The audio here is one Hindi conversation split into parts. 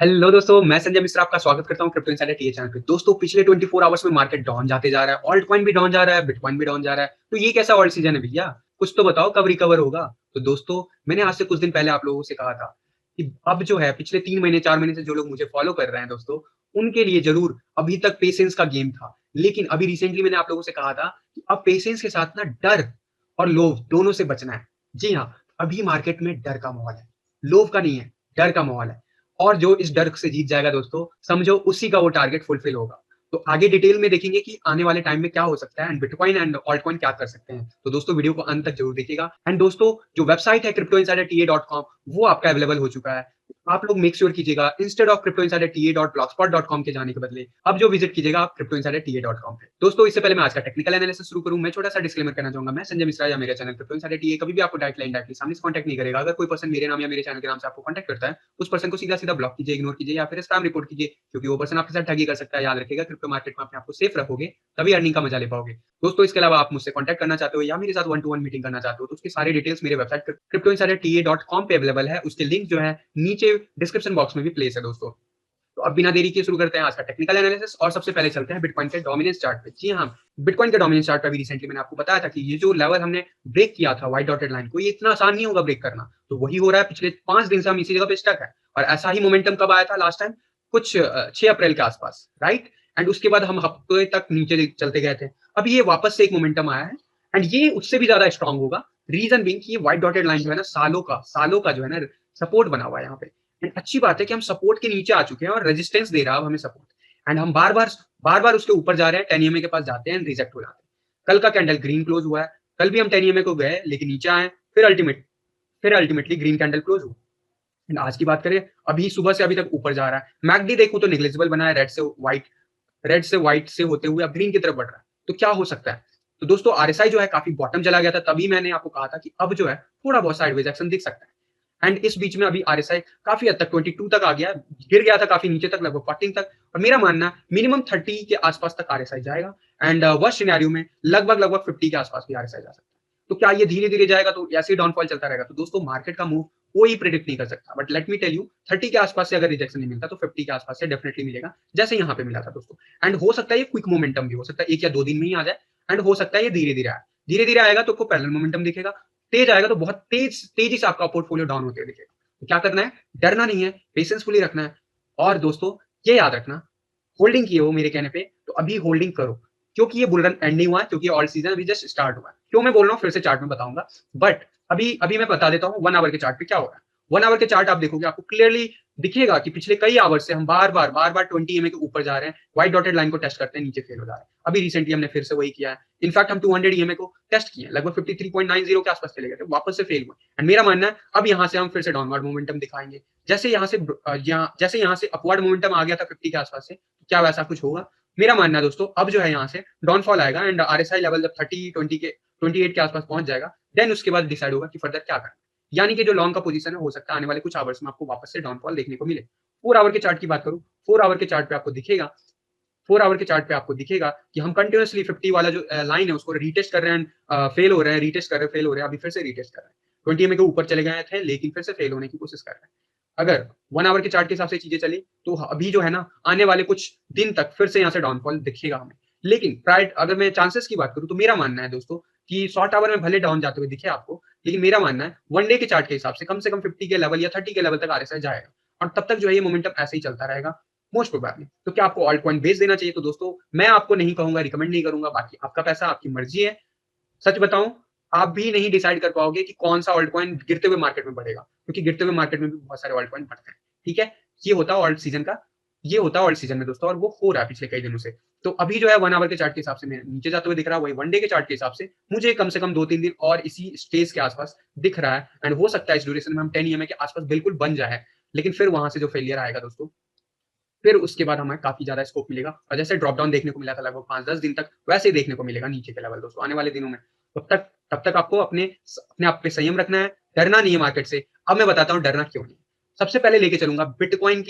हेलो दोस्तों, मैं संजय मिश्रा आपका स्वागत करता हूं क्रिप्टो इनसाइडर टीए चैनल पे। दोस्तों, पिछले 24 आवर्स में मार्केट डाउन जाते जा रहा है, ऑल्ट कॉइन भी डाउन जा रहा है, बिटकॉइन भी डाउन जा रहा है। तो ये कैसा ऑल्ट सीजन है भैया? कुछ तो बताओ, कब रिकवर होगा? तो दोस्तों, मैंने आज से कुछ दिन पहले आप लोगों से कहा था कि अब जो है पिछले 3 महीने 4 महीने से जो लोग मुझे फॉलो कर रहे हैं दोस्तों, उनके लिए जरूर अभी तक पेशेंस का गेम था। लेकिन अभी रिसेंटली मैंने आप लोगों से कहा था कि अब पेशेंस के साथ ना डर और लोभ दोनों से बचना है। जी हाँ, अभी मार्केट में डर का माहौल है, लोभ का नहीं है, डर का माहौल है। और जो इस डर से जीत जाएगा दोस्तों, समझो उसी का वो टारगेट फुलफिल होगा। तो आगे डिटेल में देखेंगे कि आने वाले टाइम में क्या हो सकता है and bitcoin and alt coin क्या कर सकते हैं। तो दोस्तों, वीडियो को अंत तक जरूर देखिएगा। एंड दोस्तों, जो वेबसाइट है cryptoinsiderta.com, वो आपका अवेलेबल हो चुका है। आप लोग मेक श्योर कीजिएगा, इंस्टेड ऑफ cryptoinsiderta.blogspot.com के जाने के बदले अब जो विजिट कीजिएगा आप cryptoinsiderta.com पे। दोस्तों, इससे पहले मैं आज का टेक्निकल एनालिसिस शुरू करूं, मैं छोटा सा डिस्क्लेमर करना चाहूंगा। मैं संजय मिश्रा या मेरे चैनल क्रिप्टो इनसाइडर टीए कभी भी आपको डायरेक्टली सामने से कॉन्टैक्ट नहीं करेगा। अगर कोई पर्सन मेरे नाम या मेरे चैनल के नाम से आपको कॉन्टैक्ट करता है, उस पर्सन को सीधा सीधा ब्लॉक कीजिए, इग्नोर कीजिए या फिर स्पैम रिपोर्ट कीजिए, क्योंकि वो पर्सन आपके साथ ठगी कर सकता है। याद रखिएगा, क्रिप्टो मार्केट में अपने आप को सेफ रखोगे तभी अर्निंग का मजा ले पाओगे। दोस्तों, इसके अलावा आप मुझसे कॉन्टैक्ट करना चाहते हो या मेरे साथ वन टू वन मीटिंग करना चाहते हो, तो उसकी सारी डिटेल्स मेरे वेबसाइट cryptoinsiderta.com पे अवेलेबल है। उसके लिंक जो है नीचे डिस्क्रिप्शन बॉक्स में भी प्लेस है दोस्तों। तो अब बिना देरी के शुरू करते हैं आज का टेक्निकल एनालिसिस और सबसे पहले चलते हैं बिटकॉइन के डोमिनेंस चार्ट पे। जी हाँ, बिटकॉइन के डोमिनेंस चार्ट पे अभी रिसेंटली मैंने आपको बताया था कि ये जो लेवल हमने ब्रेक किया था व्हाइट डॉटेड लाइन को, ये इतना आसान नहीं होगा ब्रेक करना। तो वही हो रहा है, पिछले 5 दिन से हम इसी जगह पे स्टक है। और ऐसा ही मोमेंटम कब आया था लास्ट टाइम? कुछ 6 अप्रैल के आसपास, राइट? एंड उसके बाद हम हफ्ते तक नीचे चलते गए थे। अब ये वापस से एक मोमेंटम आया है एंड ये उससे भी ज्यादा स्ट्रांग होगा। रीजन बीइंग कि ये व्हाइट डॉटेड लाइन जो है ना, सालों का जो है ना सपोर्ट बना हुआ है यहाँ पे। एंड अच्छी बात है कि हम सपोर्ट के नीचे आ चुके हैं और रेजिस्टेंस दे रहा है अब हमें सपोर्ट। एंड हम बार बार उसके ऊपर जा रहे हैं, 10 EMA के पास जाते हैं, रिजेक्ट हो जाते हैं। कल का कैंडल ग्रीन क्लोज हुआ है, कल भी हम 10 EMA को गए लेकिन नीचे आए, फिर अल्टीमेटली ग्रीन कैंडल क्लोज हुआ। एंड आज की बात करें, अभी सुबह से अभी तक ऊपर जा रहा है। मैकडी देखूं तो नेग्लिजिबल बना है, रेड से व्हाइट से होते हुए अब ग्रीन की तरफ बढ़ रहा है। तो क्या हो सकता है? तो दोस्तों, आरएसआई जो है काफी बॉटम चला गया था, तभी मैंने आपको कहा था कि अब जो है थोड़ा बहुत साइडवेज एक्शन दिख सकता है। एंड इस बीच में अभी आरएसआई काफी हद तक 22 तक आ गया, गिर गया था काफी नीचे तक, लगभग 14 तक। और मेरा मानना है मिनिमम 30 के आसपास तक आरएसआई जाएगा। एंड वर्स्ट सिनेरियो में लगभग 50 के आसपास भी आरएसआई जा सकता है। तो क्या ये धीरे धीरे जाएगा तो ऐसे ही डाउनफॉल चलता रहेगा? तो दोस्तों, मार्केट का मूव कोई प्रिडिक्ट नहीं कर सकता, but let me tell you, 30 के आसपास से अगर रिजेक्शन नहीं मिलता तो 50 के आसपास से डेफिनेटली मिलेगा, जैसे यहाँ पे मिला था दोस्तों। एंड हो सकता है ये क्विक मोमेंटम भी हो सकता है, 1 या 2 दिन में ही आ जाए। एंड हो सकता है ये धीरे धीरे आए, धीरे धीरे आएगा तो आपको पैरेलल मोमेंटम दिखेगा। तेज आएगा तो बहुत तेजी से आपका पोर्टफोलियो डाउन होते दिखेगा। तो क्या करना है? डरना नहीं है, पेशेंसफुली रखना है। और दोस्तों, ये याद रखना, होल्डिंग की हो मेरे कहने पे तो अभी होल्डिंग करो, क्योंकि ये बुल रन एंड नहीं हुआ है, क्योंकि ऑल सीजन अभी जस्ट स्टार्ट हुआ है। क्यों मैं बोल रहा हूँ फिर से चार्ट में बताऊंगा, बट अभी अभी मैं बता देता हूँ 1 आवर के चार्ट पे क्या हो रहा है। 1 आवर के चार्ट आप देखोगे, आपको क्लियरली दिखेगा कि पिछले कई आवर से हम बार बार 20 EMA के ऊपर जा रहे हैं, व्हाइट डॉटेड लाइन को टेस्ट करते हैं, नीचे फेल हो जा रहे हैं। अभी रिसेंटली हमने फिर से वही किया है। इनफैक्ट हम 200 EMA को टेस्ट किए, लगभग 53.90 के आसपास चले गए थे, वापस से फेल हुए। एंड मेरा मानना है अब यहाँ से हम फिर से डाउनवर्ड मोमेंटम दिखाएंगे। जैसे यहाँ से अपवर्ड मोमेंटम आ गया था 50 के आसपास से, तो क्या वैसा कुछ होगा? मेरा मानना है दोस्तों, अब जो है यहाँ से डाउनफॉल आएगा एंड आरएसआई लेवल जब 28 के आसपास पहुंच जाएगा, देन उसके बाद डिसाइड होगा कि फर्दर क्या करना। यानी कि जो लॉन्ग का पोजीशन है, हो सकता है आने वाले कुछ आवर्स में आपको वापस से डाउनफॉल देखने को मिले। 4 आवर के चार्ट की बात करूं, 4 आवर के चार्ट पे आपको दिखेगा, 4 आवर के चार्ट पे आपको दिखेगा कि हम कंटिन्यूअसली 50 वाला जो लाइन है उसको रीटेस्ट कर रहे हैं, फेल हो रहे हैं, रीटेस्ट कर रहे हैं, फेल हो रहे हैं, अभी फिर से रीटेस्ट कर रहे हैं। 20 EMA के ऊपर चले गए थे लेकिन फिर से फेल होने की कोशिश कर रहे हैं। अगर 1 आवर के चार्ट के हिसाब से चीजें चली तो अभी जो है ना, आने वाले कुछ दिन तक फिर से यहाँ से डाउनफॉल दिखेगा हमें। लेकिन प्राइड अगर मैं चांसेस की बात करूं तो मेरा मानना है दोस्तों कि शॉर्ट आवर में भले डाउन जाते हुए दिखे आपको, लेकिन मेरा मानना है वन डे के चार्ट के हिसाब से कम 50 के लेवल या 30 के लेवल तक आरएसआई जाएगा। और तब तक जो है ये मोमेंटम ऐसे ही चलता रहेगा मोस्ट प्रोबेबली। तो क्या आपको ऑल्ट कॉइन बेच देना चाहिए? तो दोस्तों, मैं आपको नहीं कहूंगा, रिकमेंड नहीं करूंगा, बाकी आपका पैसा, आपकी मर्जी है। सच बताऊं, आप भी नहीं डिसाइड कर पाओगे कि कौन सा ऑल्ट कॉइन गिरते हुए मार्केट में बढ़ेगा, क्योंकि गिरते हुए मार्केट में भी बहुत सारे ऑल्ट कॉइन बढ़ते हैं। ठीक है, ये होता है ऑल्ट सीजन का, ये होता है ऑल्ट सीजन में दोस्तों, और वो हो रहा है पिछले कई दिनों से। तो अभी जो है 1 आवर के चार्ट के हिसाब से नीचे जाते हुए दिख रहा है, वही वन डे के चार्ट के हिसाब से मुझे कम से कम 2-3 दिन और इसी स्टेज के आसपास दिख रहा है। एंड हो सकता है इस ड्यूरेशन में हम 10 EMA के आसपास बिल्कुल बन जाए, लेकिन फिर वहां से जो फेलियर आएगा दोस्तों, फिर उसके बाद हमें काफी ज्यादा स्कोप मिलेगा। और जैसे ड्रॉप डाउन देखने को मिला था लगभग 5-10 दिन तक, वैसे ही देखने को मिलेगा नीचे के लेवल दोस्तों आने वाले दिनों में। तब तक आपको अपने आप पे संयम रखना है, डरना नहीं है मार्केट से। अब मैं बताता हूँ डरना क्यों नहीं। सबसे पहले लेके चलूंगा बिटकॉइन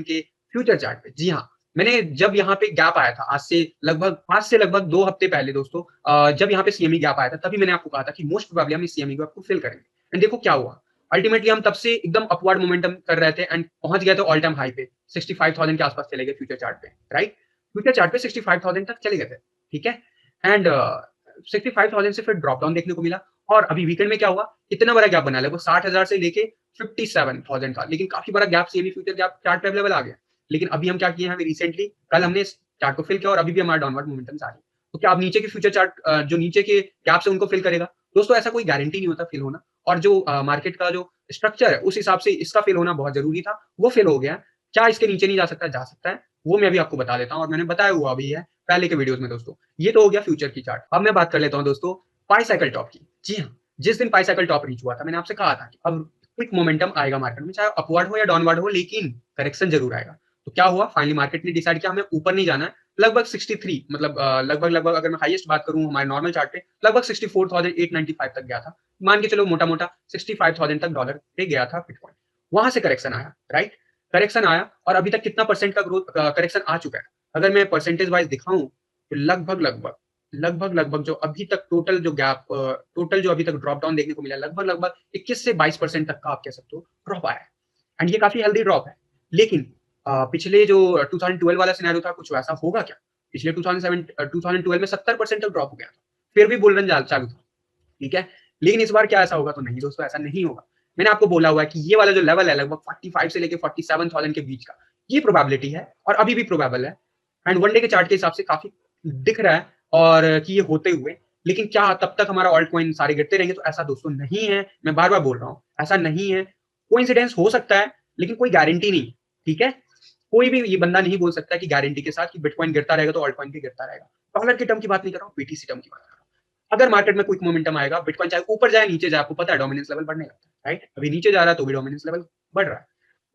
के फ्यूचर चार्ट पे। जी हाँ, मैंने जब यहाँ पे गैप आया था आज से लगभग 2 हफ्ते पहले दोस्तों, जब यहाँ पे सीएमई गैप आया था, तभी मैंने आपको कहा था कि मोस्ट प्रोबेबली हम इस सीएमई को आपको फिल करेंगे। एंड देखो क्या हुआ, अल्टीमेटली हम तब से एकदम अपवर्ड मोमेंटम कर रहे थे एंड पहुंच गए थे ऑल टाइम हाई पे, 65,000 के आसपास चले गए फ्यूचर चार्ट पे, राइट? फ्यूचर चार्ट पे 65,000 तक चले गए थे, ठीक है? एंड 65,000 से फिर ड्रॉप डाउन देखने को मिला और अभी वीकेंड में क्या हुआ, इतना बड़ा गैप बना, लगभग 60,000 से लेके 57,000 का, लेकिन काफी बड़ा gap semi future gap chart पे अवेलेबल आ गया। लेकिन अभी हम क्या किए हैं, हमें रिसेंटली कल हमने इस चार्ट को फिल किया और अभी भी हमारा डाउनवर्ड मोमेंटम आ रही है। तो क्या अब नीचे के फ्यूचर चार्ट जो नीचे के गैप से उनको फिल करेगा? दोस्तों ऐसा कोई गारंटी नहीं होता फिल होना, और जो मार्केट का जो स्ट्रक्चर है उस हिसाब से इसका फिल होना बहुत जरूरी था, वो फिल हो गया। क्या इसके नीचे नहीं जा सकता? जा सकता है, वो मैं अभी आपको बता देता हूँ और मैंने बताया हुआ भी है पहले के वीडियोस में दोस्तों। ये तो हो गया फ्यूचर की चार्ट। अब मैं बात कर लेता हूँ दोस्तों पाई साइकिल टॉप की। जी हाँ, जिस दिन पाई साइकिल टॉप रीच हुआ था मैंने आपसे कहा था कि अब क्विक मोमेंटम आएगा मार्केट में, चाहे अपवर्ड हो या डाउनवर्ड हो, लेकिन करेक्शन जरूर आएगा। तो क्या हुआ, फाइनली मार्केट ने डिसाइड किया हमें ऊपर नहीं जाना है, लगभग 63, मतलब लगभग लगभग अगर मैं हाईएस्ट बात करूं हमारे नॉर्मल चार्ट पे, लगभग 64,895 तक गया था। मान के चलो मोटा मोटा 65,000 तक डॉलर पे गया था बिटकॉइन। वहां से करेक्शन आया, राइट? करेक्शन आया और अभी तक कितना परसेंट का ग्रोथ करेक्शन आ चुका है, अगर मैं परसेंटेज वाइज दिखाऊं तो लगभग लगभग लगभग लगभग जो अभी तक टोटल जो गैप टोटल जो अभी तक ड्रॉप डाउन देखने को मिला, लगभग लगभग 21 से 22% तक का आप कह सकते हो ड्रॉप आया है। एंड ये काफी हेल्दी ड्रॉप है। लेकिन पिछले जो 2012 वाला सिनेरियो था, कुछ वैसा होगा क्या? पिछले 2012 में 70% तक ड्रॉप हो गया था, फिर भी बुल रन चालू था, ठीक है? लेकिन इस बार क्या ऐसा होगा? तो नहीं दोस्तों, ऐसा नहीं होगा। मैंने आपको बोला हुआ है कि ये वाला जो लेवल है लगभग 45 से लेके 47,000 के बीच का, ये प्रोबेबिलिटी है और अभी भी प्रोबेबल है। एंड वन डे के चार्ट के हिसाब से काफी दिख रहा है और कि ये होते हुए, लेकिन क्या तब तक हमारा ऑल्ट कॉइन सारे गिरते रहेंगे? तो ऐसा दोस्तों नहीं है, मैं बार बार बोल रहा हूँ, ऐसा नहीं है। कोइंसिडेंस हो सकता है लेकिन कोई गारंटी नहीं, ठीक है? कोई भी ये बंदा नहीं बोल सकता कि गारंटी के साथ कि बिटकॉइन गिरता रहेगा तो ऑल्ट कॉइन भी गिरता रहेगा। डॉलर के टर्म की बात नहीं कर रहा हूँ, बीटीसी टर्म की बात कर रहा हूँ। अगर मार्केट में क्विक मोमेंटम आएगा, बिटकॉइन चाहे ऊपर जाए नीचे जाए, आपको पता है डोमिनेंस लेवल बढ़ने लगता है, राइट? अभी नीचे जा रहा है तो भी डोमिनेंस लेवल बढ़ रहा है।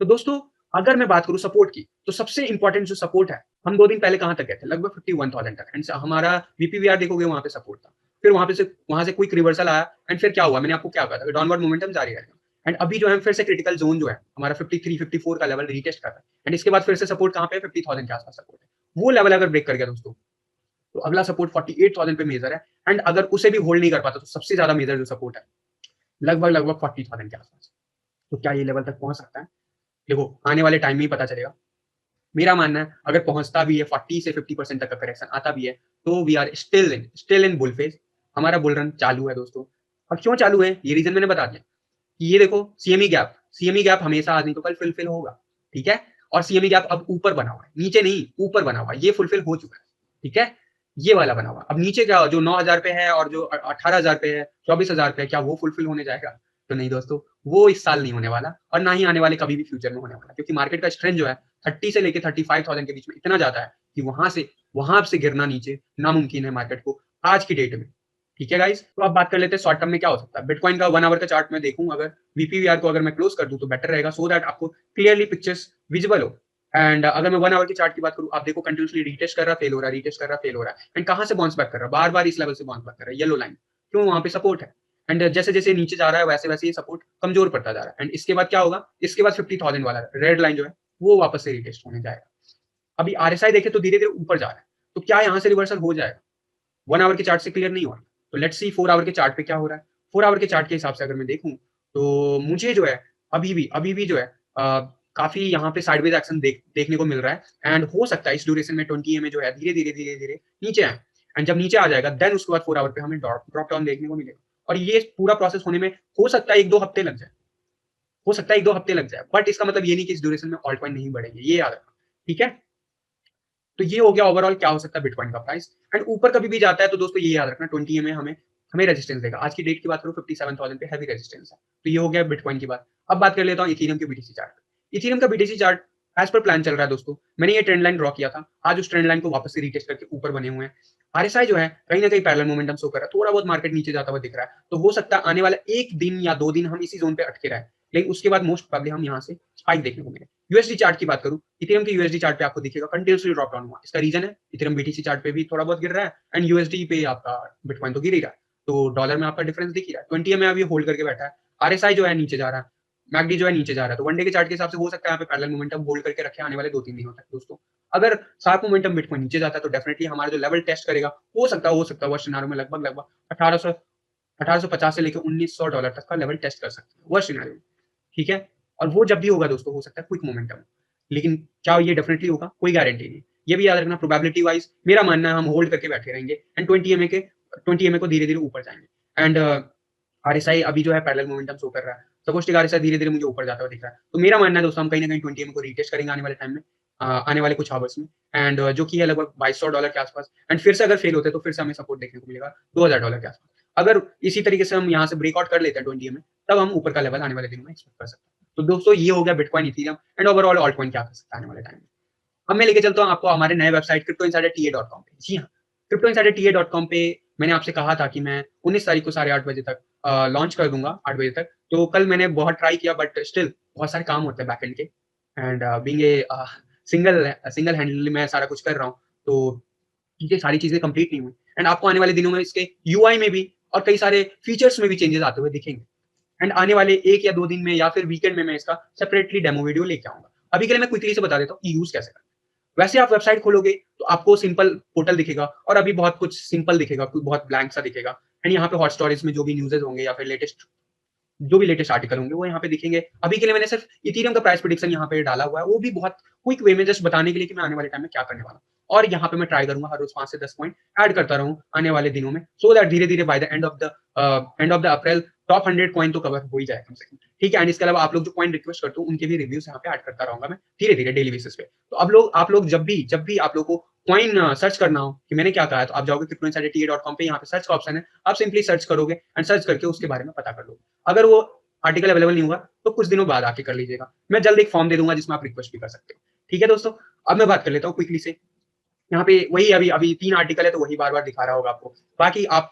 तो दोस्तों अगर मैं बात करूं सपोर्ट की, तो सबसे इंपॉर्टेंट जो सपोर्ट है, हम 2 दिन पहले कहां तक गए थे? लगभग 51,000 तक। एंड हमारा वीपीवीआर देखोगे वहां पे सपोर्ट था, फिर वहां से क्विक रिवर्सल आया एंड फिर क्या हुआ, मैंने आपको क्या कहा था, डाउनवर्ड मोमेंटम जारी रहेगा। एंड अभी जो है फिर से क्रिटिकल जोन जो है हमारा 53 54 का लेवल रीटेस्ट कर रहा है। एंड इसके बाद फिर से सपोर्ट कहां पे है? 50,000 के आसपास सपोर्ट है। वो लेवल अगर ब्रेक कर गया दोस्तों, तो अगला सपोर्ट 48,000 पे मेजर है। एंड अगर उसे भी होल्ड नहीं कर पाता तो सबसे ज्यादा मेजर जो सपोर्ट है लगभग लगभग 40,000 के आसपास। तो क्या ये लेवल तक पहुंच सकता है? देखो आने वाले टाइम में ही पता चलेगा। मेरा मानना है अगर पहुंचता भी है 40 से 50% तक का करेक्शन आता भी है, तो we are still in bull phase. हमारा बुल रन चालू है दोस्तों। और क्यों चालू है ये रीजन मैंने बता दिया कि ये देखो सीएमई गैप हमेशा आज नहीं तो कल फुलफिल होगा, ठीक है? और सीएमई गैप अब ऊपर बना हुआ है, नीचे नहीं ऊपर बना हुआ है, ये फुलफिल हो चुका है, ठीक है? ये वाला बना हुआ। अब नीचे क्या, जो 9,000 पे है और जो 18,000 पे है, 24,000 पे है, क्या वो फुलफिल होने जाएगा? तो नहीं दोस्तों, वो इस साल नहीं होने वाला और ना ही आने वाले कभी भी फ्यूचर में होने वाला, क्योंकि मार्केट का स्ट्रेंथ जो है 30 से लेके 35,000 के बीच में इतना ज्यादा है कि वहां से गिरना नीचे नामुमकिन है मार्केट को आज की डेट में, ठीक है गाइस? तो अब बात कर लेते हैं शॉर्ट टर्म में क्या हो सकता है। बिटकॉइन का 1 आवर का चार्ट मैं देखूं, अगर वीपीवीआर को अगर मैं क्लोज कर दूं तो बेटर रहेगा, सो दैट आपको क्लियरली पिक्चर्स विजिबल हो। एंड अगर मैं 1 आवर की चार्ट की बात करूं, आप देखो कंटिन्यूसली रीटेस्ट कर रहा, फेल हो रहा, रीटेस्ट कर रहा, फेल हो रहा है। एंड कहां से बाउंस बैक कर रहा है? बार बार इस लेवल से बाउंस बैक कर रहा है, येलो लाइन। क्यों? वहां पे सपोर्ट है। एंड जैसे जैसे नीचे जा रहा है वैसे वैसे ये सपोर्ट कमजोर पड़ता जा रहा है। एंड इसके बाद क्या होगा? इसके बाद 50,000 वाला रेड लाइन जो है वो वापस से रीटेस्ट होने जाएगा। अभी आरएसआई देखे तो धीरे धीरे ऊपर जा रहा है, तो क्या यहाँ से रिवर्सल हो जाएगा? 1 आवर के चार्ट से क्लियर नहीं हो रहा, तो लेट्स सी 4 आवर के चार्ट पे क्या हो रहा है। 4 आवर के चार्ट के हिसाब से अगर मैं देखूं तो मुझे जो है अभी भी जो है काफी यहाँ पे साइडवेज एक्शन देखने को मिल रहा है। एंड हो सकता है इस ड्यूरेशन में 20 में जो है धीरे धीरे धीरे धीरे नीचे आए। एंड जब नीचे आ जाएगा देन उसके बाद 4 आवर पे हमें ड्रॉप डाउन देखने को मिलेगा। और ये पूरा प्रोसेस होने में हो सकता है 1-2 हफ्ते लग जाए, हो सकता है 1-2 हफ्ते लग जाए, बट इसका मतलब ये नहीं कि इस ड्यूरेशन में ऑल्ट कॉइन नहीं बढ़ेगी, ये याद रखना, ठीक है? तो ये हो गया ओवरऑल क्या हो सकता है बिटकॉइन का प्राइस। एंड ऊपर कभी भी जाता है तो दोस्तों ये याद रखना 20 में हमें हमें रेजिस्टेंस देगा। आज की डेट की बात करूं 57,000 पे हैवी रेजिस्टेंस है। तो ये हो गया बिटकॉइन की बात। अब बात कर लेता हूं इथेरियम के बीटीसी चार्ट। इथेरियम का बीटीसी चार्ट एज पर प्लान चल रहा है दोस्तों। मैंने ये ट्रेंड लाइन ड्रॉ किया था, आज उस ट्रेंड लाइन को वापस से रीटेस्ट करके ऊपर बने हुए हैं। आरएसआई जो है कहीं ना कहीं पैरेलल मोमेंटम शो कर रहा है, थोड़ा बहुत मार्केट नीचे जाता हुआ दिख रहा है। तो हो सकता है आने वाला 1 दिन या 2 दिन हम इसी जोन पे अटके रहे, लेकिन उसके बाद मोस्ट प्रोबेबली हम यहाँ से स्पाइक देखने को मिले। यूएसडी चार्ट की बात करूं, इथेरियम के यूएसडी चार्ट पे आपको दिखेगा कंटिन्यूसली ड्रॉप डाउन हुआ। इसका रीजन है इथेरियम बीटीसी चार्ट पे भी थोड़ा बहुत गिर रहा है एंड यूएसडी पे आपका बिटकॉइन तो गिर ही रहा है, तो डॉलर में आपका डिफरेंस दिख ही रहा है। 20 में अभी होल्ड करके बैठा है। आरएसआई जो है नीचे जा रहा है, मैकडी जो है नीचे जा रहा है। तो वनडे के चार्ट के हिसाब से हो सकता है यहाँ पे पैरेलल मोमेंटम होल्ड करके रखे आने वाले 2-3 दिनों तक दोस्तों। अगर शार्प मोमेंटम बिटकॉइन नीचे जाता है तो डेफिनेटली हमारा जो लेवल टेस्ट करेगा, हो सकता है वो सिनारियो में लगभग लगभग 1800 1850 से लेकर $1900 तक का लेवल टेस्ट कर सकते हैं वर्स्ट सिनेरियो में, ठीक है। और वो जब भी होगा दोस्तों, हो सकता है क्विक मोमेंटम, लेकिन क्या ये डेफिनेटली होगा, कोई गारंटी नहीं। ये भी याद रखना, प्रोबेबिलिटी वाइज मेरा मानना है हम होल्ड करके बैठे रहेंगे एंड 20 EMA को धीरे धीरे ऊपर जाएंगे। एंड RSI अभी जो है पैरेलल मोमेंटम शो कर रहा है, सपोज RSI धीरे धीरे मुझे ऊपर जाता हुआ दिख रहा है, तो मेरा मानना है दोस्तों हम कहीं ना कहीं 20 EMA को रीटेस्ट करेंगे आने वाले टाइम में, आने वाले कुछ आवर्स में। एंड जो कि है लगभग $2200 के आसपास। एंड फिर से अगर फेल होते हैं तो फिर से हमें सपोर्ट देखने को मिलेगा $2000 के आसपास। अगर इसी तरीके से हम यहाँ से ब्रेकआउट कर लेते हैं 20 EMA, तब हम ऊपर का लेवल आने वाले दिनों में एक्सपेक्ट कर सकते हैं। तो दोस्तों ये हो गया bitcoin, Ethereum and overall alt coin क्या कर सकता है आने वाले टाइम में। अब मैं लेके चलता हूँ आपको हमारे नए वेबसाइट cryptoinsiderta.com पे। जी हाँ, cryptoinsiderta.com पे मैंने आपसे कहा था कि मैं 19 तारीख को 8:30 बजे तक लॉन्च कर दूंगा, 8 बजे तक। तो कल मैंने बहुत ट्राई किया, बट स्टिल बहुत सारे काम होते हैं बैकएंड के, एंड बीइंग ए सिंगल हैंडली मैं सारा कुछ कर रहा हूँ, तो ये सारी चीजें कंप्लीट नहीं हुई। एंड आपको आने वाले दिनों में इसके यूआई में भी और कई सारे फीचर्स में भी चेंजेस आते हुए दिखेंगे। एंड आने वाले 1 या 2 दिन में या फिर वीकेंड में मैं इसका सेपरेटली डेमो वीडियो लेके आऊंगा। अभी के लिए मैं क्विकली से बता देता हूँ कि यूज कैसे करना है। वैसे आप वेबसाइट खोलोगे तो आपको सिंपल पोर्टल दिखेगा, और अभी बहुत कुछ सिंपल दिखेगा, कोई बहुत ब्लैंक सा दिखेगा। एंड यहाँ पे हॉट स्टोरेज में जो भी न्यूज़ेस होंगे या फिर जो भी लेटेस्ट आर्टिकल होंगे वो यहाँ पे दिखेंगे। अभी के लिए मैंने सिर्फ इथेरियम का प्राइस प्रेडिक्शन यहाँ पे डाला हुआ है, वो भी बहुत क्विक वे में जस्ट बताने के लिए कि मैं आने वाले टाइम में क्या करने वाला हूँ। और यहाँ पे मैं ट्राई करूंगा हर रोज 5 से 10 पॉइंट ऐड करता रहूं आने वाले दिनों में, सो दैट धीरे धीरे by the end of the April top 100 coin तो कवर हो ही जाए कम से कम, ठीक है। एंड इसके अलावा आप लोग जो पॉइंट रिक्वेस्ट करते हो उनके भी रिव्यूज यहाँ पे ऐड करता रहूंगा मैं धीरे धीरे डेली बेसिस पे। तो अब आप लोग जब भी आप लोग को कॉइन सर्च करना हो कि मैंने क्या कहा है, तो आप जाओगे cryptoinsiderta.com पे, यहाँ पे सर्च का ऑप्शन है, आप सिंपली सर्च करोगे एंड सर्च करके उसके बारे में पता कर लोगे। अगर वो आर्टिकल अवेलेबल नहीं हुआ तो कुछ दिनों बाद आके कर लीजिएगा, मैं जल्द एक फॉर्म दे दूंगा जिसमें आप रिक्वेस्ट भी कर सकते हो, ठीक है दोस्तों। अब मैं बात कर लेता हूँ क्विकली से, यहाँ पे वही अभी अभी 3 आर्टिकल है तो वही बार बार दिखा रहा होगा आपको। बाकी आप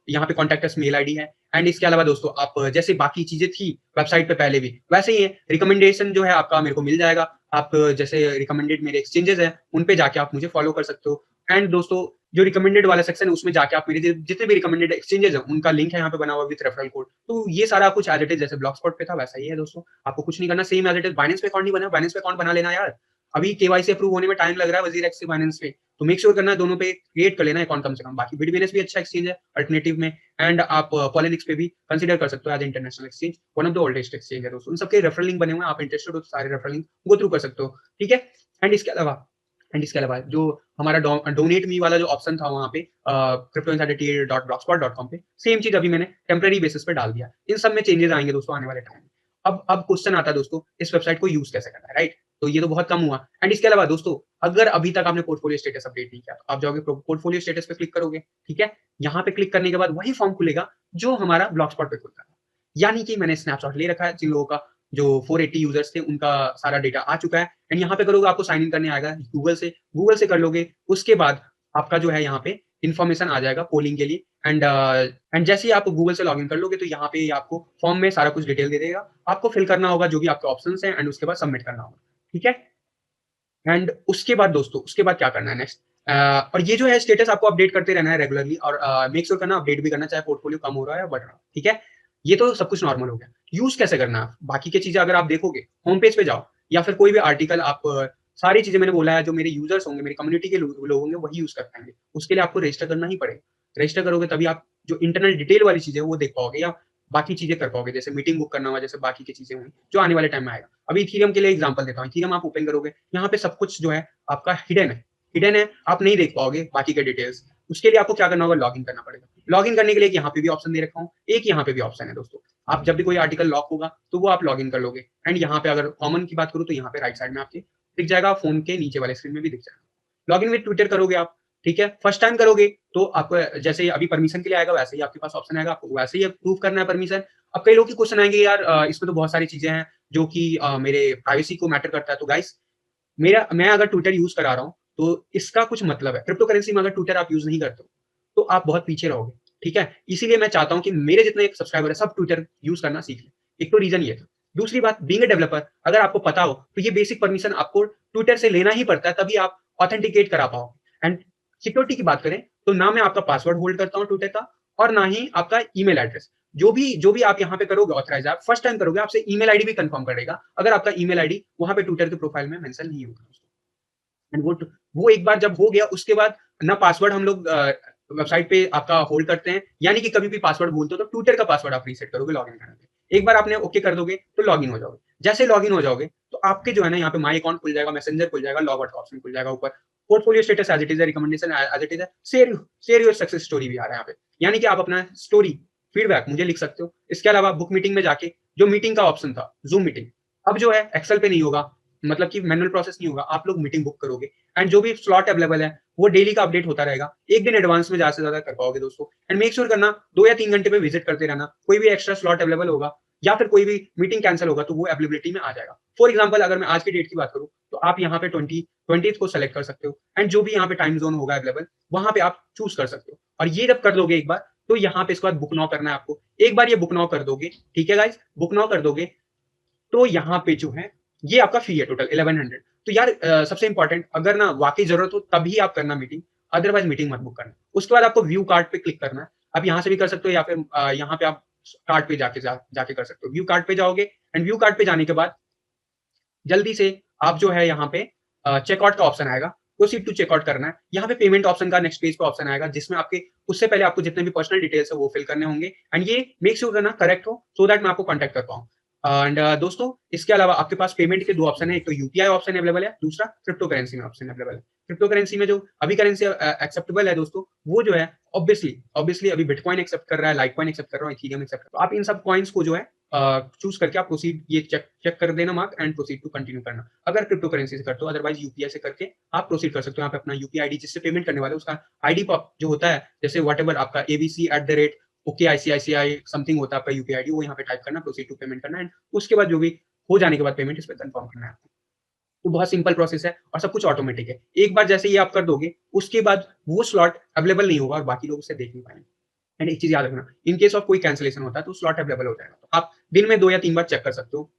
यहाँ पे कॉन्टेक्ट अस मेल आईडी है। एंड इसके अलावा दोस्तों आप जैसे बाकी चीजें थी वेबसाइट पे पहले भी वैसे ही है, रिकमेंडेशन जो है आपका मेरे को मिल जाएगा। आप जैसे रिकमेंडेड मेरे एक्सचेंजेस हैं उन पे जाके आप मुझे फॉलो कर सकते हो। एंड दोस्तों जो रिकमेंडेड वाला सेक्शन है उसमें जाके आप मेरे जितने भी रिकमेंडेड एक्सचेंजेस हैं उनका लिंक है यहाँ पे बना हुआ विद रेफरल कोड। तो ये सारा कुछ एज इट इज जैसे ब्लॉगस्पॉट पे था वैसा ही है दोस्तों, आपको कुछ नहीं करना, same as it is. Binance पे अकाउंट नहीं बना, बाइनेंस पे अकाउंट बना लेना यार, अभी केवाईसी अप्रूव होने में टाइम लग रहा है वजीरेक्स से बाइनेंस पे, तो मेक श्योर करना है दोनों पे क्रिएट कर लेना अकाउंट कम से कम। बाकी बिटवेनेस भी अच्छा एक्सचेंज है अल्टरनेटिव में, एंड आप पॉलिनिक्स पे भी कंसीडर कर सकते हो as international exchange, one of the oldest exchange है दोस्तों। उन सबके रेफरल लिंक बने हुए हैं, आप इंटरेस्टेड हो तो सारे रेफरल लिंक गो थ्रू कर सकते हो, ठीक है। एंड इसके अलावा जो हमारा डोनेट मी वाला जो ऑप्शन था वहाँ पे cryptoinsiderta.blogspot.com पे, सेम चीज अभी मैंने टेम्पररी बेसिस पे डाल दिया। इन सब में चेंजेस आएंगे दोस्तों आने वाले टाइम में। अब क्वेश्चन आता है दोस्तों, इस वेबसाइट को यूज कैसे करना है, राइट। तो ये तो बहुत कम हुआ। एंड इसके अलावा दोस्तों अगर अभी तक आपने पोर्टफोलियो स्टेटस अपडेट नहीं किया तो आप जाओगे पोर्टफोलियो स्टेटस पे क्लिक करोगे, ठीक है। यहाँ पे क्लिक करने के बाद वही फॉर्म खुलेगा जो हमारा ब्लॉगस्पॉट पे खुलता है, यानी कि मैंने स्नैपशॉट ले रखा है जिन लोगों का जो 480 यूजर्स थे उनका सारा डेटा आ चुका है। एंड यहाँ पे करोगे आपको साइन इन करने आएगा गूगल से कर लोगे। उसके बाद आपका जो है यहाँ पे इन्फॉर्मेशन आ जाएगा पोलिंग के लिए। एंड जैसे ही आप गूगल से लॉगिन कर लोगे तो यहाँ पे आपको फॉर्म में सारा कुछ डिटेल दे देगा, आपको फिल करना होगा जो भी आपके ऑप्शंस हैं, एंड उसके बाद सबमिट करना होगा, ठीक है। एंड उसके बाद दोस्तों उसके बाद क्या करना है नेक्स्ट, और ये जो है स्टेटस आपको अपडेट करते रहना है रेगुलरली, और मेक श्योर करना अपडेट भी करना, चाहे पोर्टफोलियो कम हो रहा है या बढ़ रहा है, ठीक है। ये तो सब कुछ नॉर्मल हो गया। यूज कैसे करना है बाकी की चीजें अगर आप देखोगे होम पेज पे जाओ या फिर कोई भी आर्टिकल आप सारी चीजें मैंने बोला है जो मेरे यूजर्स होंगे, मेरी कम्युनिटी के लोग होंगे वही यूज कर पाएंगे। उसके लिए आपको रजिस्टर करना ही पड़ेगा, रजिस्टर करोगे तभी आप जो इंटरनल डिटेल वाली चीजें वो देख पाओगे या बाकी चीजें कर पाओगे, जैसे मीटिंग बुक करना हुआ, जैसे बाकी की चीजें हुई जो आने वाले टाइम में आएगा। अभी इथेरियम के लिए एग्जांपल देता हूँ, इथेरियम आप ओपन करोगे यहाँ पे सब कुछ जो है आपका हिडन है, आप नहीं देख पाओगे बाकी के डिटेल्स। उसके लिए आपको क्या करना होगा, लॉगिन करना पड़ेगा। लॉगिन करने के लिए यहाँ पे भी ऑप्शन दे रखा हूँ, एक यहाँ पे भी ऑप्शन है दोस्तों। आप जब भी कोई आर्टिकल लॉक होगा तो वो आप लॉगिन कर लोगे। एंड यहाँ पे अगर कॉमन की बात करूँ तो यहाँ पे राइट साइड में आपके दिख जाएगा, फोन के नीचे वाले स्क्रीन में भी दिख जाएगा। लॉगिन विद ट्विटर करोगे आप, ठीक है। फर्स्ट टाइम करोगे तो आपको जैसे अभी परमिशन के लिए आएगा वैसे ही आपके पास ऑप्शन आएगा, आपको वैसे ही अप्रूव करना है परमिशन। अब कई लोग की क्वेश्चन आएंगे यार इसमें तो बहुत सारी चीजें हैं जो कि मेरे प्राइवेसी को मैटर करता है। तो गाइस मैं अगर ट्विटर यूज करा रहा हूँ तो इसका कुछ मतलब है, क्रिप्टो करेंसी में अगर ट्विटर आप यूज नहीं करते हो तो आप बहुत पीछे रहोगे, ठीक है। इसीलिए मैं चाहता हूँ कि मेरे जितने सब्सक्राइबर है सब ट्विटर यूज करना सीख लें। एक तो रीजन ये था। दूसरी बात, बीइंग ए डेवलपर अगर आपको पता हो तो ये बेसिक परमिशन आपको ट्विटर से लेना ही पड़ता है, तभी आप ऑथेंटिकेट करा पाओगे। एंड सिक्योरिटी की बात करें तो ना मैं आपका पासवर्ड होल्ड करता हूँ ट्विटर का, और ना ही आपका ईमेल एड्रेस। जो भी आप यहाँ पे करोगे ऑथराइज, आप फर्स्ट टाइम करोगे आपसे ईमेल आईडी भी कंफर्म करेगा, अगर आपका ईमेल आईडी वहां पे ट्विटर के प्रोफाइल में मेंशन नहीं होगा। एंड वो एक बार जब हो गया उसके बाद ना पासवर्ड हम लोग वेबसाइट पे आपका होल्ड करते हैं, यानी कि कभी भी पासवर्ड भूलते हो तो ट्विटर का पासवर्ड आप रीसेट करोगे लॉगिन करने के। एक बार आपने ओके कर दोगे तो लॉगिन हो जाओगे। जैसे लॉगिन हो जाओगे तो आपके जो है ना यहाँ पे माई अकाउंट खुल जाएगा, मैसेंजर खुल जाएगा, लॉग आउट का ऑप्शन खुल जाएगा ऊपर, portfolio status as it is है, रिकमेंडेशन एज इट इज है, शेयर योर सक्सेस स्टोरी भी आ रहा है यहाँ पे, यानी कि आप अपना स्टोरी फीडबैक मुझे लिख सकते हो। इसके अलावा बुक मीटिंग में जाके जो मीटिंग का ऑप्शन था जूम मीटिंग, अब जो है एक्सेल पे नहीं होगा, मतलब कि मैनुअल प्रोसेस नहीं होगा, आप लोग मीटिंग बुक करोगे एंड जो भी स्लॉट अवेलेबल है वो डेली का अपडेट होता रहेगा। एक दिन एडवांस में ज्यादा से ज्यादा कर पाओगे दोस्तों। एंड मेक श्योर करना 2 या 3 घंटे पे विजिट करते रहना, कोई भी एक्स्ट्रा स्लॉट अवेलेबल होगा या फिर कोई भी मीटिंग कैंसिल होगा तो वो अवेलेबिलिटी में आ जाएगा। फॉर एग्जाम्पल अगर मैं आज की डेट की बात करूँ तो आप यहाँ पे 20 को सेलेक्ट कर सकते हो एंड जो भी यहाँ पे टाइम जोन होगा अवेलेबल वहां पे आप चूज कर सकते हो। और ये जब कर दोगे एक बार तो यहाँ पे इसके बाद बुक नाउ करना है आपको। एक बार ये बुक नाउ कर दोगे, ठीक है गाइस, बुक नाउ कर दोगे तो यहाँ पे जो है ये आपका फी है टोटल 1100। तो यार सबसे इंपॉर्टेंट, अगर ना वाकई जरूरत हो तभी आप करना मीटिंग, अदरवाइज मीटिंग मत बुक करना। उसके बाद आपको व्यू कार्ड पे क्लिक करना है। आप यहाँ से भी कर सकते हो या फिर यहाँ पे आप कार्ड पे जाके कर सकते हो। व्यू कार्ड पे जाओगे एंड व्यू कार्ड पे जाने के बाद जल्दी से आप जो है यहाँ पे चेकआउट का ऑप्शन आएगा, प्रोसीड टू चेकआउट करना है। यहाँ पे पेमेंट ऑप्शन का नेक्स्ट पेज पे ऑप्शन आएगा जिसमें आपके उससे पहले आपको जितने भी पर्सनल डिटेल्स है वो फिल करने होंगे एंड ये मेक श्योर करना करेक्ट हो सो दैट मैं आपको कॉन्टेक्ट कर पाऊँ। एंड दोस्तों इसके अलावा आपके पास पेमेंट के 2 ऑप्शन है, एक तो यूपीआई ऑप्शन अवेलेबल है, दूसरा क्रिप्टो करेंसी में ऑप्शन अवेलेबल है। क्रिप्टो करेंसी में जो अभी करेंसी एक्सेप्टेबल है दोस्तों वो जो है ऑब्वियसली अभी बिटकॉइन एक्सेप्ट कर रहा है, लाइटकॉइन एक्सेप्ट कर रहा है, इथेरियम एक्सेप्ट कर रहा है। तो आप इन सब कॉइन्स को जो है चूज करके आप प्रोसीड ये चेक कर देना mark and proceed to continue करना अगर क्रिप्टो करेंसी से करते हो। अदरवाइज यूपीआई से करके आप प्रोसीड कर सकते हो। यहाँ पे अपना यूपीआई आईडी जिससे पेमेंट करने वाले उसका आईडी जो होता है, जैसे वट एवर आपका abc@ ओके आईसीआईसीआई समथिंग होता है आपका यूपीआई आईडी, वो यहाँ पे टाइप करना, प्रोसीड टू पेमेंट करना एंड उसके बाद जो भी हो जाने के बाद पेमेंट इस पर कंफर्म करना है आपको। तो बहुत सिंपल प्रोसेस है और सब कुछ ऑटोमेटिक है। एक बार जैसे ये आप कर दोगे उसके बाद वो स्लॉट अवेलेबल नहीं होगा और बाकी लोग उसे देख नहीं पाएंगे। एंड एक चीज याद रखना, इन केस ऑफ कोई कैंसिलेशन होता है तो स्लॉट अवेलेबल हो जाएगा, तो आप दिन में 2 या 3 बार चेक कर सकते हो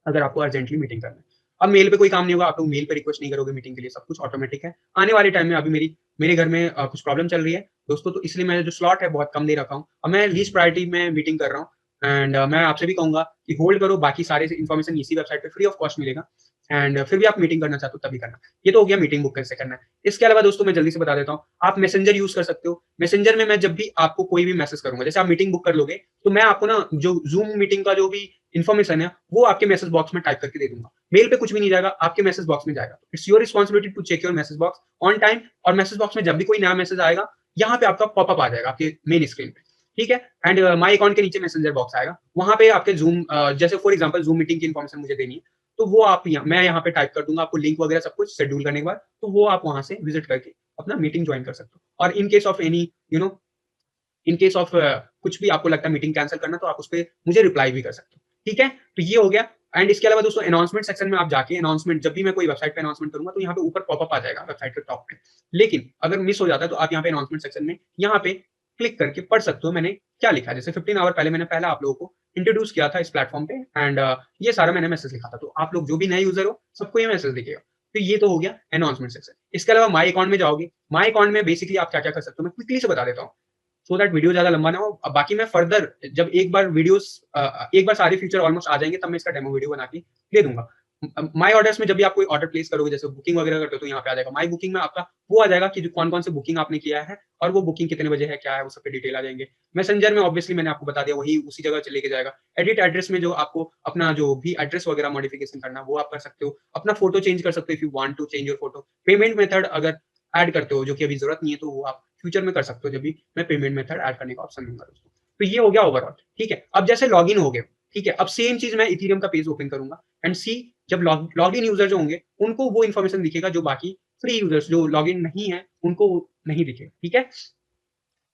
अगर आपको अर्जेंटली मीटिंग करना है। अब मेल पे कोई काम नहीं होगा, आप लोग मेल पे रिक्वेस्ट नहीं करोगे मीटिंग के लिए, सब कुछ ऑटोमेटिक है। आने वाले टाइम में अभी मेरे घर में कुछ प्रॉब्लम चल रही है दोस्तों, तो इसलिए मैं जो स्लॉट है बहुत कम दे रखा हूँ और मैं लीस्ट प्रायोरिटी में मीटिंग कर रहा हूँ। एंड मैं आपसे भी कहूंगा कि होल्ड करो, बाकी सारे इन्फॉर्मेशन इसी वेबसाइट पे फ्री ऑफ कॉस्ट मिलेगा एंड फिर भी आप मीटिंग करना चाहते हो तभी करना। ये तो हो गया मीटिंग बुक कैसे करना है। इसके अलावा दोस्तों मैं जल्दी से बता देता हूँ, आप मैसेंजर यूज कर सकते हो। मैसेंजर में मैं जब भी आपको कोई भी मैसेज करूंगा, जैसे आप मीटिंग बुक कर लोगे तो मैं आपको ना जो जूम मीटिंग का जो भी इन्फॉर्मेशन है वो आपके मैसेज बॉक्स में टाइप करके दे दूंगा। मेल पे कुछ भी नहीं जाएगा, आपके मैसेज बॉक्स में जाएगा। It's your responsibility to check your message box on time. और मैसेज बॉक्स में जब भी कोई नया मैसेज आएगा यहाँ पे आपका पॉपअप आ जाएगा आपके मेन स्क्रीन पे, ठीक है। एंड माई अकाउंट के नीचे मैसेंजर बॉक्स आएगा, वहां पे आपके जूम जैसे फॉर एग्जांपल जूम मीटिंग की इन्फॉर्मेशन मुझे देनी है तो वो आप मैं यहाँ पे टाइप कर दूंगा, आपको लिंक वगैरह सब कुछ शेड्यूल करने के बाद तो वो आप वहां से विजिट करके अपना मीटिंग ज्वाइन कर सकते हो। और in case of any in case of कुछ भी आपको लगता है मीटिंग कैंसिल करना तो आप उस पर मुझे रिप्लाई भी कर सकते हो, ठीक है। तो ये हो गया। एंड इसके अलावा दोस्तों अनाउंसमेंट सेक्शन में आप जाके अनाउंसमेंट जब भी मैं कोई वेबसाइट पे अनाउंसमेंट करूंगा तो यहाँ पे ऊपर पॉपअप आ जाएगा वेबसाइट के टॉप पे। लेकिन अगर मिस हो जाता है तो आप यहाँ पे अनाउंसमेंट सेक्शन में यहाँ पे क्लिक करके पढ़ सकते हो मैंने क्या लिखा है। जैसे 15 आवर पहले मैंने पहला आप लोगों को इंट्रोड्यूस किया था इस प्लेटफॉर्म पे एंड ये सारा मैंने मैसेज लिखा था, तो आप लोग जो भी नए यूजर हो सबको ये मैसेज दिखेगा। तो ये तो हो गया अनाउंसमेंट सेक्शन। इसके अलावा माई अकाउंट में जाओगे, माई अकाउंट में बेसिकली आप क्या क्या कर सकते हो मैं क्विकली से बता देता हूँ सो दैट वीडियो ज्यादा लंबा ना हो। बाकी मैं फर्दर जब एक बार सारे फीचर ऑलमोस्ट आ जाएंगे तब मैं इसका डेमो वीडियो बना के दे दूंगा। माई ऑर्डर्स में जब भी आप कोई ऑर्डर प्लेस करोगे, जैसे बुकिंग वगैरह करते हो तो यहाँ पे आ जाएगा माई बुकिंग में आपका वो आ जाएगा कि कौन कौन से बुकिंग आपने किया है और वो बुकिंग कितने बजे है क्या है वो सब पे डिटेल आ जाएंगे। मैसेंजर में ऑब्वियसली मैंने आपको बता दिया वही उसी जगह लेके जाएगा। एडिट एड्रेस में जो आपको अपना जो भी एड्रेस वगैरह मॉडिफिकेशन करना वो आप कर सकते हो, अपना फोटो चेंज कर सकते हो if you want to change your photo. Payment method अगर ऐड करते हो जो कि अभी जरूरत नहीं है तो वो आप फ्यूचर में कर सकते हो जब भी मैं पेमेंट मेथड ऐड करने का ऑप्शन दूंगा दोस्तों। तो ये हो गया ओवरऑल, ठीक है। अब जैसे लॉगिन हो गए, ठीक है, अब सेम चीज मैं इथेरियम का पेज ओपन करूंगा एंड सी जब लॉगिन यूजर जो होंगे उनको वो इन्फॉर्मेशन दिखेगा जो बाकी फ्री यूजर्स जो लॉगिन नहीं है उनको नहीं दिखेगा, ठीक है।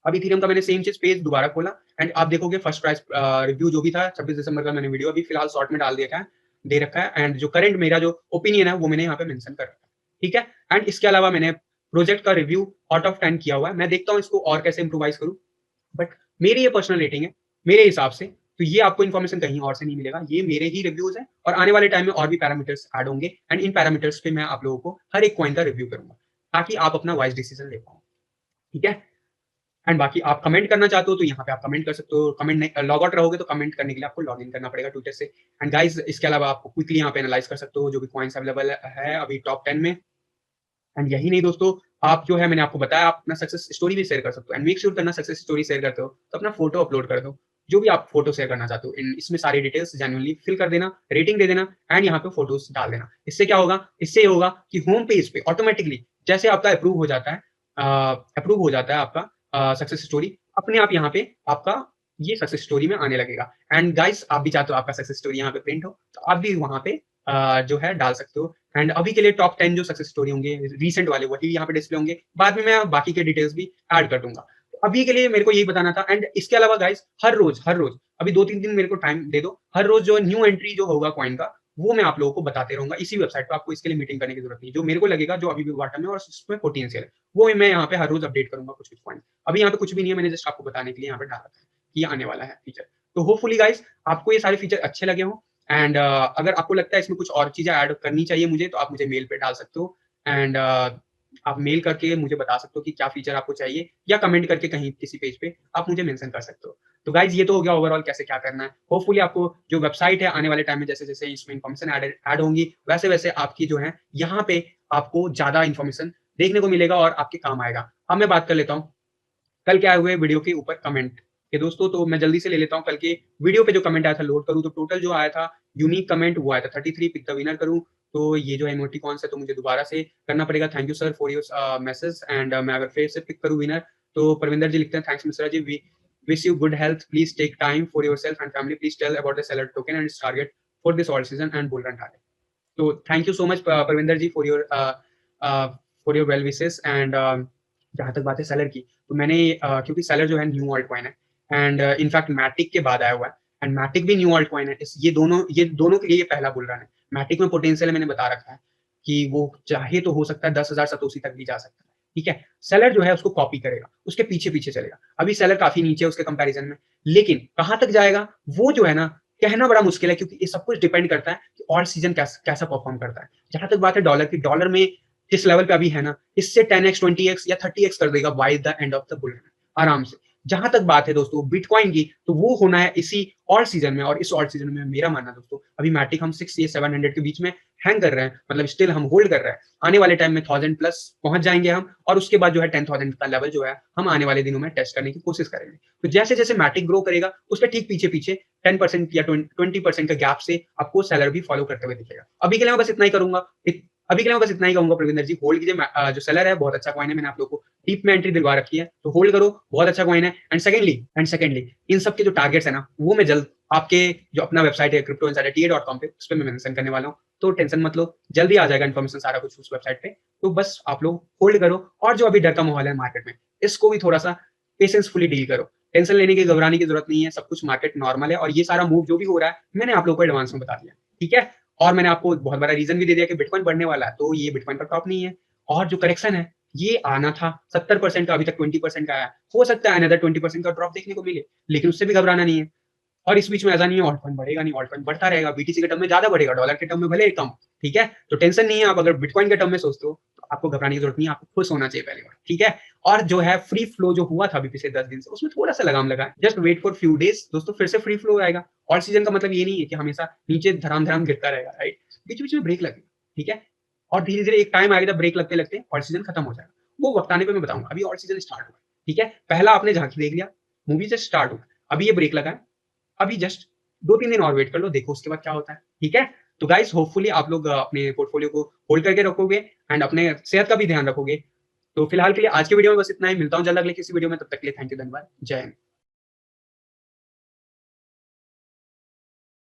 अब इथेरियम का मैंने सेम चीज पेज दोबारा खोला एंड आप देखोगे फर्स्ट प्राइस रिव्यू जो भी था 26 दिसंबर का मैंने वीडियो अभी फिलहाल शॉर्ट में डाल दिया है, दे रखा है एंड जो करंट मेरा जो ओपिनियन है वो मैंने यहाँ पे मेंशन कर रखा है, ठीक है। एंड इसके अलावा मैंने प्रोजेक्ट का रिव्यू आउट ऑफ 10 किया हुआ है। मैं देखता हूँ इसको और कैसे इंप्रोवाइज करूँ, बट मेरी ये पर्सनल रेटिंग है मेरे हिसाब से। तो ये आपको इन्फॉर्मेशन कहीं और से नहीं मिलेगा, ये मेरे ही रिव्यूज है और आने वाले टाइम में और भी पैरामीटर्स ऐड होंगे एंड इन पैरामीटर्स पे मैं आप लोगों को हर एक कॉइन का रिव्यू करूंगा ताकि आप अपना वाइज डिसीजन ले पाओ, ठीक है। एंड बाकी आप कमेंट करना चाहते हो तो यहाँ पे आप कमेंट कर सकते हो। कमेंट नहीं लॉग आउट रहोगे तो कमेंट करने के लिए आपको लॉग इन करना पड़ेगा ट्विटर से। एंड गाइस इसके अलावा आप क्विकली यहाँ पे एनालाइज कर सकते हो जो भी कॉइन्स अवेलेबल है अभी टॉप 10 में। एंड यही नहीं दोस्तों, आप जो है मैंने आपको बताया आप अपना सक्सेस स्टोरी भी शेयर कर सकते हो एंड मेक श्योर करना सक्सेस स्टोरी शेयर करते हो तो अपना फोटो अपलोड कर दो, जो भी आप फोटो शेयर करना चाहते हो इसमें सारी डिटेल्स जेन्युइनली फिल कर देना, रेटिंग दे देना एंड यहाँ पे फोटोज डाल देना। इससे क्या होगा, इससे ये होगा कि होम पेज पे ऑटोमेटिकली जैसे आपका अप्रूव हो जाता है, आपका सक्सेस स्टोरी अपने आप यहाँ पे आपका ये सक्सेस स्टोरी में आने लगेगा। एंड गाइस आप भी चाहते हो आपका सक्सेस स्टोरी यहाँ पे प्रिंट हो तो आप भी वहां पे जो है डाल सकते हो। एंड अभी के लिए टॉप 10 जो सक्सेस स्टोरी होंगे रीसेंट वाले वही यहाँ पे डिस्प्ले होंगे, बाद में मैं बाकी के डिटेल्स भी ऐड कर दूंगा। तो अभी के लिए मेरे को यही बताना था। एंड इसके अलावा गाइस हर रोज अभी 2-3 दिन मेरे को टाइम दे दो, हर रोज जो न्यू एंट्री जो होगा कॉइन का वो मैं आप लोगों को बताते रहूंगा इसी वेबसाइट पे। आपको इसके लिए मीटिंग करने की जरूरत नहीं, जो मेरे को लगेगा जो अभी भी वाटा में और उसमें पोटेंशियल है वो मैं यहाँ पे हर रोज अपडेट करूंगा कुछ कुछ पॉइंट। अभी यहाँ पे कुछ भी नहीं है, मैंने जस्ट आपको बताने के लिए यहाँ पे डाला था कि ये आने वाला है फीचर। तो होपफुली गाइस आपको ये सारे फीचर अच्छे लगे हों। एंड अगर आपको लगता है इसमें कुछ और चीजें ऐड करनी चाहिए मुझे तो आप मुझे मेल पे डाल सकते हो। एंड आप मेल करके मुझे बता सकते हो कि क्या फीचर आपको चाहिए, या कमेंट करके कहीं किसी पेज पे आप मुझे मेंशन कर सकते हो। तो गाइज ये तो हो गया ओवरऑल कैसे क्या करना है। होपफुली आपको जो वेबसाइट है आने वाले टाइम में जैसे जैसे इसमें इन्फॉर्मेशन ऐड होंगी वैसे वैसे आपकी जो है यहाँ पे आपको ज्यादा इन्फॉर्मेशन देखने को मिलेगा और आपके काम आएगा। अब मैं बात कर लेता हूँ कल के आए हुए वीडियो के ऊपर कमेंट के दोस्तों, तो मैं जल्दी से ले लेता हूँ कल के वीडियो पे जो कमेंट आया था लोड करूँ तो टोटल जो आया था यूनिक कमेंट वो आया था 33। पिक द विनर करूँ तो ये जो इमोटिकॉन्स है तो मुझे दोबारा से करना पड़ेगा। Thank you sir for your message. And मैं अगर फिर से पिक करूँ विनर तो परविंदर जी लिखते हैं thanks Mishra ji, we wish you good health, please take time for yourself and family, please tell about the Celer token and target for this all season and bull run target. तो thank you so much Parvinder ji for your well wishes. And जहां तक बात है सेलर की तो मैंने क्योंकि सेलर जो है न्यू ऑल्ट कॉइन है एंड इनफैक्ट मैटिक के बाद आया हुआ है एंड मैटिक भी न्यू ऑल्ट कॉइन है, ये दोनों के लिए पहला बुल रन है। मैटिक में पोटेंशियल मैंने बता रखा है कि वो चाहे तो हो सकता है 10,000 सतोशी तक भी जा सकता है। ठीक है, सेलर जो है उसको कॉपी करेगा, उसके पीछे पीछे चलेगा। अभी सेलर काफी नीचे है उसके कंपैरिजन में, लेकिन कहां तक जाएगा वो जो है ना कहना बड़ा मुश्किल है क्योंकि ये सब कुछ डिपेंड करता है कि ऑल सीजन कैसा परफॉर्म करता है। जहां तक बात है डॉलर की, डॉलर में जिस लेवल पे अभी है ना इससे 10x 20x या 30x कर देगा by the end of the bull run आराम से। जहां तक बात है दोस्तों बिटकॉइन की तो वो होना है इसी ऑल सीजन में, और इस ऑल सीजन में मेरा मानना दोस्तों अभी मैटिक हम 6 या 700 के बीच में हैंग कर रहे हैं, मतलब स्टिल हम होल्ड कर रहे हैं। आने वाले टाइम में 1000 प्लस पहुंच जाएंगे हम, और उसके बाद जो है 10,000 का लेवल जो है हम आने वाले दिनों में टेस्ट करने की कोशिश करेंगे। तो जैसे जैसे मैटिक ग्रो करेगा उसके ठीक पीछे पीछे 10% या 20% का गैप से आपको सेलर भी फॉलो करते हुए दिखेगा। अभी के लिए मैं बस इतना ही करूंगा, अभी के लिए मैं बस इतना ही कहूंगा प्रविंदर जी होल्ड कीजिए। जो सेलर है बहुत अच्छा कॉइन है, मैंने आप लोगों को डीप में एंट्री दिलवा रखी है तो होल्ड करो, बहुत अच्छा कॉइन है। एंड सेकंडली इन सब के जो टारगेट्स है ना वो मैं जल्द आपके जो अपना वेबसाइट है cryptoinsiderta.com पे उस पर मैं मेंशन करने वाला हूँ, तो टेंशन मत लो, जल्दी आ जाएगा इन्फॉर्मेशन सारा कुछ उस वेबसाइट पे। तो बस आप लोग होल्ड करो, और जो अभी डर का माहौल है मार्केट में इसको भी थोड़ा सा पेशेंसफुली डील करो। टेंशन लेने की घबराने की जरूरत नहीं है, सब कुछ मार्केट नॉर्मल है, और ये सारा मूव जो भी हो रहा है मैंने आप लोगों को एडवांस में बता दिया। ठीक है, और मैंने आपको बहुत बड़ा रीजन भी दे दिया कि बिटकॉइन बढ़ने वाला है, तो ये बिटकॉइन का टॉप नहीं है। और जो करेक्शन है ये आना था 70% का, अभी तक 20% का आया, हो सकता है अनदर 20% का ड्रॉप देखने को मिले, लेकिन उससे भी घबराना नहीं है। और इस बीच में ऐसा नहीं है ऑल्ट कॉइन बढ़ेगा नहीं, ऑल्ट कॉइन बढ़ता रहेगा, बीटीसी के टर्म में ज्यादा बढ़ेगा, डॉलर के टर्म में भले कम। ठीक है, तो टेंशन नहीं है। आप अगर बिटकॉइन के टर्म में सोचते हो तो आपको घबराने की जरूरत नहीं है, आपको खुश होना चाहिए पहले बार। ठीक है, और जो है फ्री फ्लो जो हुआ था अभी पिछले 10 दिन से उसमें थोड़ा सा लगाम लगा है, just wait for few days दोस्तों, फिर से फ्री फ्लो आएगा। ऑल सीजन का मतलब ये नहीं है कि हमेशा नीचे धराम धराम गिरता रहेगा, राइट, बीच बीच में ब्रेक लगेगा। ठीक है, और धीरे धीरे एक टाइम आएगा जब ब्रेक लगते लगते ऑल सीजन खत्म हो जाएगा, वो वक्त आने पर मैं बताऊंगा। अभी ऑल सीजन स्टार्ट हुआ। ठीक है, पहला आपने झांकी देख लिया, मूवी जस्ट स्टार्ट हुआ, अभी ये ब्रेक लगा है, अभी जस्ट 2-3 दिन और वेट कर लो, देखो उसके बाद क्या होता है। ठीक है, तो गाइस होपफुली आप लोग अपने पोर्टफोलियो को होल्ड करके रखोगे एंड अपने सेहत का भी ध्यान रखोगे। तो फिलहाल के लिए आज के वीडियो में बस इतना ही, मिलता हूं जल्द अगले किसी वीडियो में, तब तक के लिए थैंक यू, धन्यवाद, जय हिंद।